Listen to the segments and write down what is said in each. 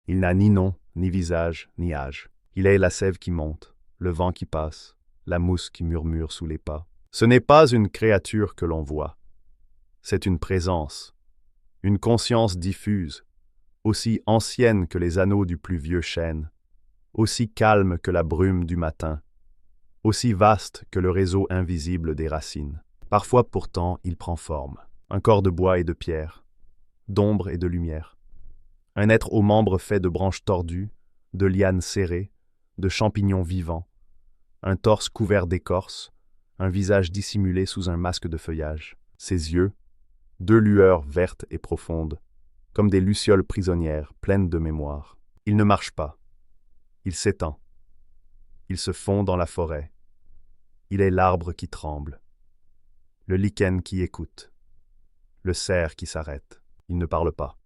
Il n'a ni nom, ni visage, ni âge. Il est la sève qui monte, le vent qui passe, la mousse qui murmure sous les pas. Ce n'est pas une créature que l'on voit. C'est une présence, une conscience diffuse, aussi ancienne que les anneaux du plus vieux chêne, aussi calme que la brume du matin, aussi vaste que le réseau invisible des racines. Parfois pourtant il prend forme, un corps de bois et de pierre, d'ombre et de lumière. Un être aux membres faits de branches tordues, de lianes serrées, de champignons vivants, un torse couvert d'écorce, un visage dissimulé sous un masque de feuillage. Ses yeux, deux lueurs vertes et profondes, comme des lucioles prisonnières pleines de mémoire. Il ne marche pas. Il s'étend. Il se fond dans la forêt. Il est l'arbre qui tremble, le lichen qui écoute, le cerf qui s'arrête. Il ne parle pas.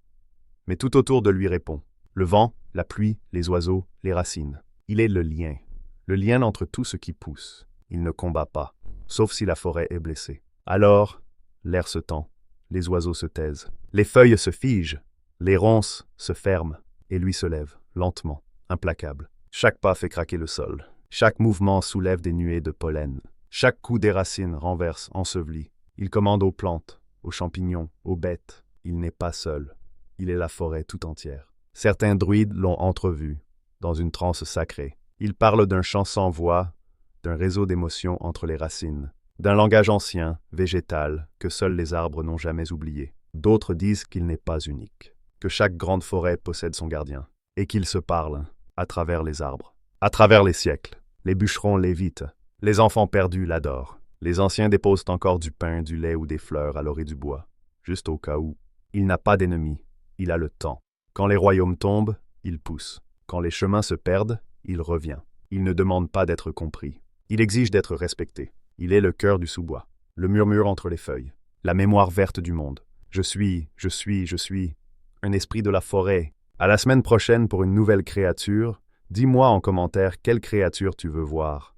Mais tout autour de lui répond. Le vent, la pluie, les oiseaux, les racines. Il est le lien entre tout ce qui pousse. Il ne combat pas, sauf si la forêt est blessée. Alors, l'air se tend, les oiseaux se taisent, les feuilles se figent, les ronces se ferment, et lui se lève, lentement, implacable. Chaque pas fait craquer le sol. Chaque mouvement soulève des nuées de pollen. Chaque coup des racines renverse, ensevelit. Il commande aux plantes, aux champignons, aux bêtes. Il n'est pas seul. Il est la forêt tout entière. Certains druides l'ont entrevu, dans une transe sacrée. Il parle d'un chant sans voix, d'un réseau d'émotions entre les racines, d'un langage ancien, végétal, que seuls les arbres n'ont jamais oublié. D'autres disent qu'il n'est pas unique, que chaque grande forêt possède son gardien, et qu'ils se parlent à travers les arbres, à travers les siècles. Les bûcherons l'évitent, les enfants perdus l'adorent. Les anciens déposent encore du pain, du lait ou des fleurs à l'orée du bois, juste au cas où. Il n'a pas d'ennemis, il a le temps. Quand les royaumes tombent, il pousse. Quand les chemins se perdent, il revient. Il ne demande pas d'être compris. Il exige d'être respecté. Il est le cœur du sous-bois, le murmure entre les feuilles, la mémoire verte du monde. Je suis, un esprit de la forêt. À la semaine prochaine pour une nouvelle créature. Dis-moi en commentaire quelle créature tu veux voir.